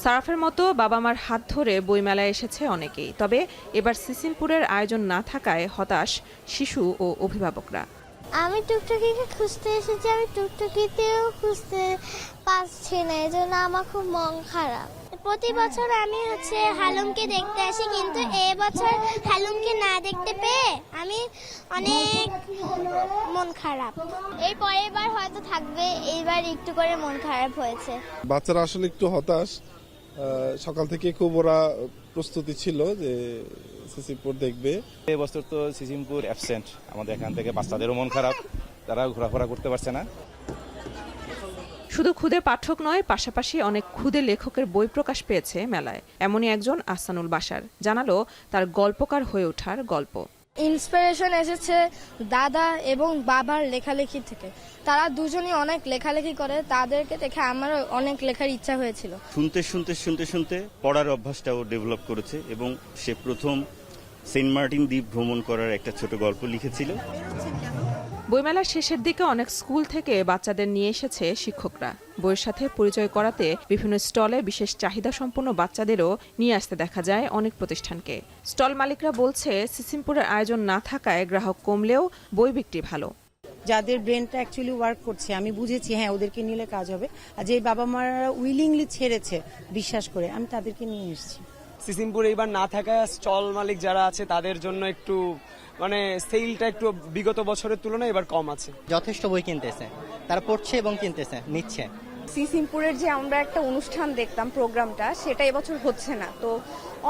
সারাফের মতো বাবা মার হাত ধরে বইমেলায় এসেছে অনেকেই। তবে এবার সিসিমপুরের আয়োজন না থাকায় হতাশ শিশু ও অভিভাবকরা। আমি টুকটুকিকে খুঁজতে এসেছি, আমি টুকটুকিতেও খুঁজতে পাচ্ছি না, এই জন্য আমার খুব মন খারাপ। প্রতি বছর আমি হালুমকে দেখতে আসি, কিন্তু এবছর হালুমকে না দেখতে পেয়ে আমি অনেক মন খারাপ। এই পরের বার হয়তো থাকবে, এইবার একটু করে মন খারাপ হয়েছে। বাচ্চারা আসলে একটু হতাশ। সকাল থেকে খুব ওরা প্রস্তুতি ছিল যে সিসিমপুর দেখবে। এবছর তো সিসিমপুর অ্যাবসেন্ট, আমাদের এখান থেকে বাচ্চাদেরও মন খারাপ, তারা ঘোরাফেরা করতে পারছে না। শুধু ক্ষুদে পাঠক নয়, পাশাপাশি অনেক ক্ষুদে লেখকের বই প্রকাশ পেয়েছে মেলায়। এমনই একজন আহসানুল বাশার জানালো তার গল্পকার হয়ে ওঠার গল্প। ইন্সপিরেশন এসেছে দাদা এবং বাবার লেখালেখি থেকে। তারা দুজনই অনেক লেখালেখি করে, তাদেরকে দেখে আমারও অনেক লেখার ইচ্ছা হয়েছিল। শুনতে পড়ার অভ্যাসটাও ডেভেলপ করেছে এবং সে প্রথম সেন্ট মার্টিন দ্বীপ ভ্রমণ করার একটা ছোট গল্প লিখেছিল। বইমেলার শেষের দিকে অনেক স্কুল থেকে বাচ্চাদের নিয়ে এসেছে শিক্ষকরা। বইয়ের সাথে পরিচয় করাতে বিভিন্ন স্টলে বিশেষ চাহিদা সম্পন্ন বাচ্চাদেরও নিয়ে আসতে দেখা যায় অনেক প্রতিষ্ঠানকে। স্টল মালিকরা বলছে সিসিমপুরের আয়োজন না থাকায় গ্রাহক কমলেও বই বিক্রি ভালো। যাদের ব্রেনটা অ্যাকচুয়ালি ওয়ার্ক করছে, আমি বুঝেছি হ্যাঁ ওদেরকে নিলে কাজ হবে, আর যে বাবা মারা উইলিংলি ছেড়েছে বিশ্বাস করে, আমি তাদেরকে নিয়ে এসেছি। সিসিমপুর এইবার না থাকা স্টল মালিক যারা আছে তাদের জন্য একটু সেলটা একটু বিগত বছরের তুলনায় এবার কম আছে। যথেষ্ট বই কিনতেছে, তারা পড়ছে এবং কিনতেছে, নিচ্ছে। সিসিমপুরের যে আমরা একটা অনুষ্ঠান দেখতাম প্রোগ্রামটা, সেটা এবছর হচ্ছে না, তো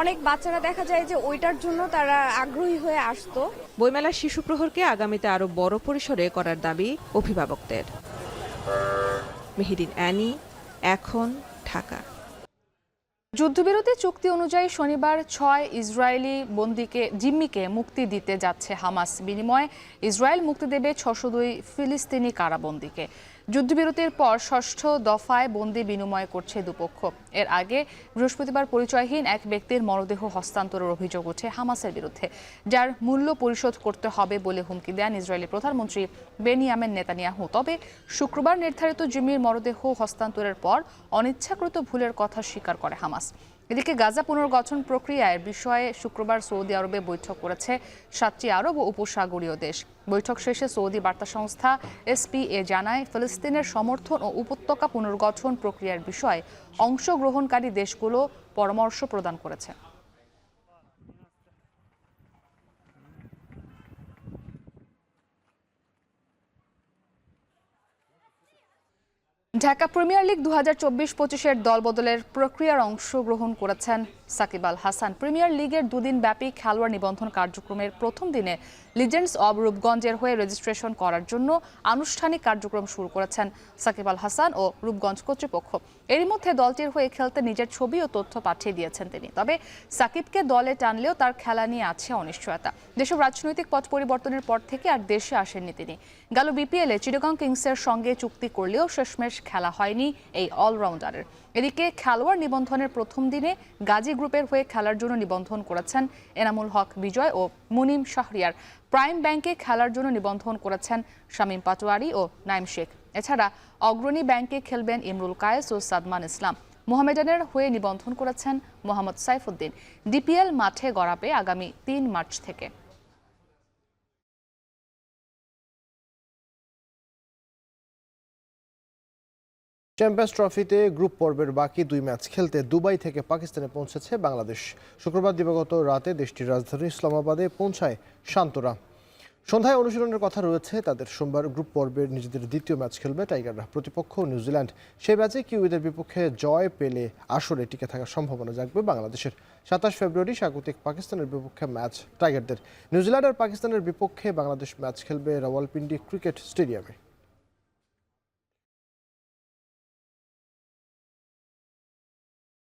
অনেক বাচ্চারা দেখা যায় যে ওইটার জন্য তারা আগ্রহী হয়ে আসতো। বইমেলার শিশু প্রহরকে আগামীতে আরো বড় পরিসরে করার দাবি অভিভাবকদের। মেহেরিন অ্যানি, এখন, ঢাকা। যুদ্ধবিরতি চুক্তি অনুযায়ী শনিবার 6 ইসরায়েলি জিম্মিকে মুক্তি দিতে যাচ্ছে হামাস। বিনিময়ে ইসরায়েল মুক্তি দেবে 602 ফিলিস্তিনি কারাবন্দীকে। যুদ্ধবিরতির পর ষষ্ঠ দফায় বন্দি বিনিময় করছে দুপক্ষ। এর আগে বৃহস্পতিবার পরিচয়হীন এক ব্যক্তির মরদেহ হস্তান্তরের অভিযোগ ওঠে হামাসের বিরুদ্ধে, যার মূল্য পরিশোধ করতে হবে বলে হুমকি দেন ইসরায়েলি প্রধানমন্ত্রী বেনিয়ামিন নেতানিয়াহু। তবে শুক্রবার নির্ধারিত জিম্মির মরদেহ হস্তান্তরের পর অনিচ্ছাকৃত ভুলের কথা স্বীকার করে হামাস। এদিকে গাজা পুনর্গঠন প্রক্রিয়ার বিষয়ে শুক্রবার সৌদি আরবে বৈঠক করেছে 7টি আরব ও উপসাগরীয় দেশ। বৈঠক শেষে সৌদি বার্তা সংস্থা SPA জানায়, ফিলিস্তিনের সমর্থন ও উপত্যকা পুনর্গঠন প্রক্রিয়ার বিষয়ে অংশগ্রহণকারী দেশগুলো পরামর্শ প্রদান করেছে। ঢাকা প্রিমিয়ার লিগ 2024-25-এর দলবদলের প্রক্রিয়ার অংশগ্রহণ করেছেন সাকিব আল হাসান। প্রিমিয়ার লিগের দুদিন ব্যাপী খেলোয়াড় নিবন্ধন কার্যক্রমের প্রথম দিনে লিজেন্ডস অব রূপগঞ্জের হয়ে রেজিস্ট্রেশন করার জন্য আনুষ্ঠানিক কার্যক্রম শুরু করেছেন সাকিব আল হাসান ও রূপগঞ্জ কর্তৃপক্ষ। এরই মধ্যে দলটির হয়ে খেলতে নিজের ছবি ও তথ্য পাঠিয়ে দিয়েছেন তিনি। তবে সাকিবকে দলে টানলেও তার খেলা নিয়ে আছে অনিশ্চয়তা। দেশের রাজনৈতিক পট পরিবর্তনের পর থেকে আর দেশে আসেননি তিনি। গেল বিপিএলে চিটাগং কিংসের সঙ্গে চুক্তি করলেও শেষমেশ খেলা হয়নি এই অলরাউন্ডারের। এদিকে খেলোয়াড় নিবন্ধনের প্রথম দিনে গাজী গ্রুপের হয়ে খেলার জন্য নিবন্ধন করেছেন এনামুল হক বিজয় ও মুনিম শাহরিয়ার। প্রাইম ব্যাংকে খেলার জন্য নিবন্ধন করেছেন শামীম পাটোয়ারি ও নাইম শেখ। এছাড়া অগ্রণী ব্যাংকে খেলবেন ইমরুল কায়েস ও সাদমান ইসলাম। মোহামেডানের হয়ে নিবন্ধন করেছেন মোহাম্মদ সাইফুদ্দিন। ডিপিএল মাঠে গড়াবে আগামী 3 মার্চ থেকে। চ্যাম্পিয়ন্স ট্রফিতে গ্রুপ পর্বের বাকি 2 ম্যাচ খেলতে দুবাই থেকে পাকিস্তানে পৌঁছেছে বাংলাদেশ। শুক্রবার দিবাগত রাতে দেশটির রাজধানী ইসলামাবাদে পৌঁছায় শান্তরা। সন্ধ্যায় অনুশীলনের কথা রয়েছে তাদের। সোমবার গ্রুপ পর্বের নিজেদের দ্বিতীয় ম্যাচ খেলবে টাইগাররা। প্রতিপক্ষ নিউজিল্যান্ড। সেই ম্যাচে কিউইদের বিপক্ষে জয় পেলে আসরে টিকে থাকার সম্ভাবনা জাগবে বাংলাদেশের। 27 ফেব্রুয়ারি স্বাগতিক পাকিস্তানের বিপক্ষে ম্যাচ টাইগারদের। নিউজিল্যান্ড আর পাকিস্তানের বিপক্ষে বাংলাদেশ ম্যাচ খেলবে রাওয়ালপিন্ডি ক্রিকেট স্টেডিয়ামে।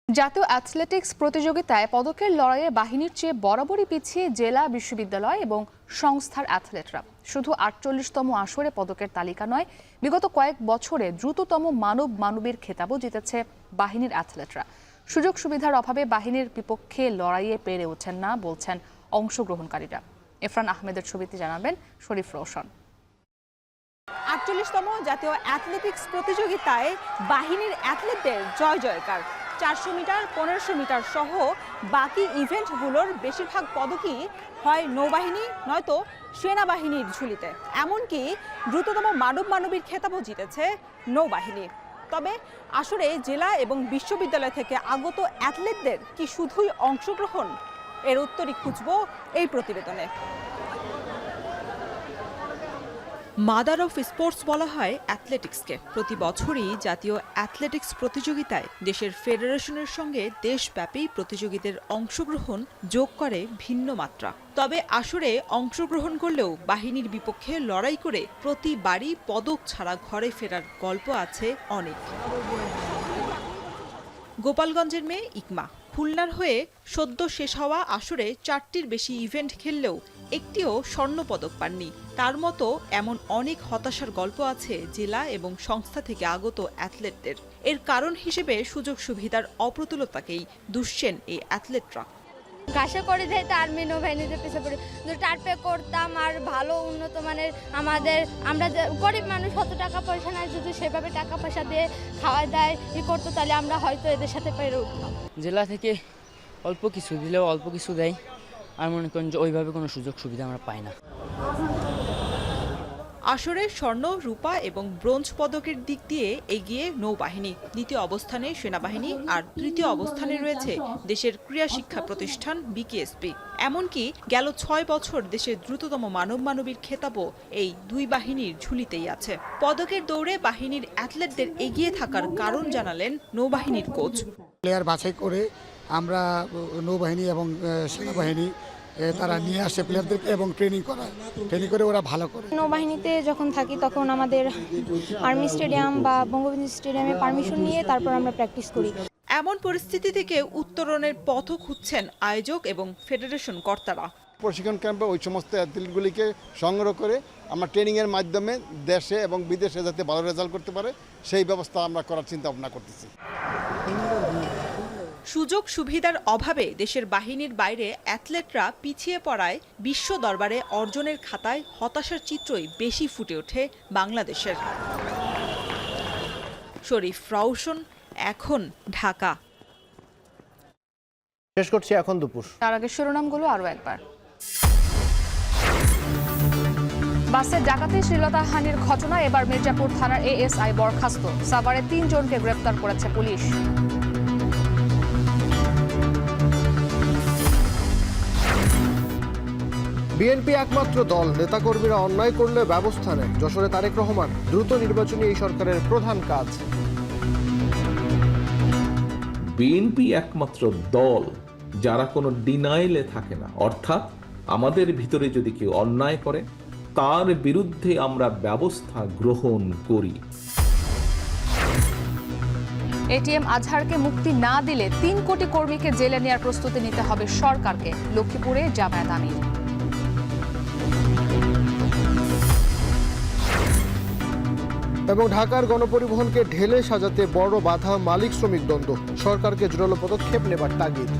জাতীয় অ্যাথলেটিক্স প্রতিযোগিতায় পদকের লড়াইয়ে বাহিনীর চেয়ে বরাবরই পিছিয়ে জেলা, বিশ্ববিদ্যালয় এবং সংস্থার অ্যাথলেটরা। শুধু 48তম আসরে পদকের তালিকা নয়, বিগত কয়েক বছরে দ্রুততম মানবীর খেতাবও জিতেছে বাহিনীর অ্যাথলেটরা। সুযোগ সুবিধার অভাবে বাহিনীর বিপক্ষে লড়াইয়ে পেরে ওঠেন না বলছেন অংশগ্রহণকারীরা। এফরান আহমেদের ছবিতে জানাবেন শরীফ রোশন। 48তম জাতীয় অ্যাথলেটিক্স প্রতিযোগিতায় বাহিনীর অ্যাথলেটদের জয় জয়কার। 400 মিটার, 1500 মিটার সহ বাকি ইভেন্টগুলোর বেশিরভাগ পদকই হয় নৌবাহিনী নয়তো সেনাবাহিনীর ঝুলিতে। এমনকি দ্রুততম মানবীর খেতাবও জিতেছে নৌবাহিনী। তবে আসরে জেলা এবং বিশ্ববিদ্যালয় থেকে আগত অ্যাথলেটদের কি শুধুই অংশগ্রহণ? এর উত্তরই খুঁজব এই প্রতিবেদনে। মাদার অফ স্পোর্টস বলা হয় অ্যাথলেটিক্সকে। প্রতি বছরই জাতীয় অ্যাথলেটিক্স প্রতিযোগিতায় দেশের ফেডারেশনের সঙ্গে দেশব্যাপী প্রতিযোগীদের অংশগ্রহণ যোগ করে ভিন্ন মাত্রা। তবে আসরে অংশগ্রহণ করলেও বাহিনীর বিপক্ষে লড়াই করে প্রতিবারই পদক ছাড়া ঘরে ফেরার গল্প আছে অনেক। গোপালগঞ্জের মেয়ে ইকমা খুলনার হয়ে সদ্য শেষ হওয়া আসরে 4টির বেশি ইভেন্ট খেললেও একটিও স্বর্ণপদক পাননি। তার মতো এমন অনেক হতাশার গল্প আছে জেলা এবং সংস্থা থেকে আগত অ্যাথলেটদের। এর কারণ হিসেবে সুযোগ সুবিধার অপ্রতুলতাকেই দুষছেন এই অ্যাথলেটরা। আশা করে যেহেতু আর্মি নৌবাহিনীতে পিছিয়ে পড়ি, টার্পে করতাম আর ভালো উন্নত মানের আমরা গরিব মানুষ, কত টাকা পয়সা নাই, যদি সেভাবে টাকা পয়সা দিয়ে খাওয়া দায় করতো তাহলে আমরা হয়তো এদের সাথে পেরে উঠতাম। জেলা থেকে অল্প কিছু দিলেও অল্প কিছু দেয়, আর মনে করেন যে ওইভাবে কোনো সুযোগ সুবিধা আমরা পাই না। আসরে স্বর্ণ, রূপা এবং ব্রোঞ্জ পদকের দিক দিয়ে এগিয়ে নৌবাহিনী, দ্বিতীয় অবস্থানে সেনাবাহিনী আর তৃতীয় অবস্থানে রয়েছে দেশের ক্রীড়া শিক্ষা প্রতিষ্ঠান বিকেএসপি। এমনকি গেল 6 বছর দেশের দ্রুততম মানবীর খেতাবও এই দুই বাহিনীর ঝুলিতেই আছে। পদকের দৌড়ে বাহিনীর অ্যাথলেটদের এগিয়ে থাকার কারণ জানালেন নৌবাহিনীর কোচ। প্লেয়ার বাছাই করে আমরা নৌবাহিনী এবং সেনাবাহিনী তারা নিয়ে আসে প্লেয়ারদেরকে এবং ট্রেনিং করে ওরা ভালো করে। নৌবাহিনীতে যখন থাকি তখন আমাদের আর্মি স্টেডিয়াম বা বঙ্গবন্ধু স্টেডিয়ামে পারমিশন নিয়ে তারপর আমরা প্র্যাকটিস করি। এমন পরিস্থিতি থেকে উত্তরণের পথও খুঁজছেন আয়োজক এবং ফেডারেশন কর্তারা। প্রশিক্ষণ ক্যাম্পে ওই সমস্ত অ্যাথলিটগুলিকে সংগ্রহ করে আমরা ট্রেনিংয়ের মাধ্যমে দেশে এবং বিদেশে যাতে ভালো রেজাল্ট করতে পারে সেই ব্যবস্থা আমরা করার চিন্তা ভাবনা করতেছি। সুযোগ সুবিধার অভাবে দেশের বাহিনীর বাইরে অ্যাথলেটরা পিছিয়ে পড়ায় বিশ্ব দরবারে অর্জনের খাতায় হতাশার চিত্রই বেশি ফুটে ওঠে বাংলাদেশের। শরীফ রওশন, এখন, ঢাকা। শেষ করছি এখন দুপুর। তার আগে শিরোনামগুলো আরও একবার। বাসে ডাকাতি শ্লীলতাহানির ঘটনা, এবার মির্জাপুর থানার এএসআই বরখাস্ত। সাভারে 3 জনকে গ্রেপ্তার করেছে পুলিশ। বিএনপি একমাত্র দল, নেতাকর্মীরা অন্যায় করলে ব্যবস্থা নেয়। যশোরে তারেক রহমান, দ্রুত নির্বাচনী এই সরকারের প্রধান কাজ। বিএনপি একমাত্র দল যারা কোনো ডিনাইলে থাকে না, অর্থাৎ আমাদের ভিতরে যদি কেউ অন্যায় করে তার বিরুদ্ধে আমরা ব্যবস্থা গ্রহণ করি। এটিএম আজহারকে মুক্তি না দিলে 3 কোটি কর্মীকে জেলে নেওয়ার প্রস্তুতি নিতে হবে সরকারকে, লক্ষ্মীপুরে জামায়াত আমির। এবং ঢাকার গণপরিবহনকে ঢেলে সাজাতে বড় বাধা মালিক শ্রমিক দ্বন্দ্ব, সরকারকে জোরালো পদক্ষেপ নেবার তাগিদ।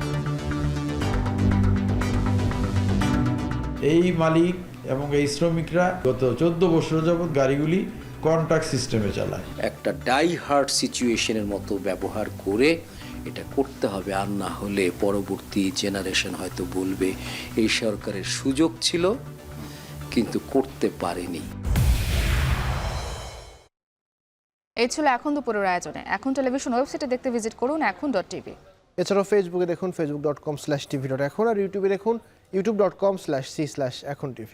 এই মালিক এবং এই শ্রমিকরা গত 14 বছর যাবৎ গাড়িগুলি কন্ট্রাক্ট সিস্টেমে চালায়। একটা ডাই হার্ড সিচুয়েশনের মতো ব্যবহার করে এটা করতে হবে, আর না হলে পরবর্তী জেনারেশন হয়তো বলবে এই সরকারের সুযোগ ছিল কিন্তু করতে পারেনি। এই ছিল এখন দুপুরের আয়োজনে। এখন টেলিভিশন ওয়েবসাইটে দেখতে ভিজিট করুন এখন.tv। এছাড়াও ফেসবুকে দেখুন facebook.com/tv.এখন, আর ইউটিউবে দেখুন youtube.com/c/echontv।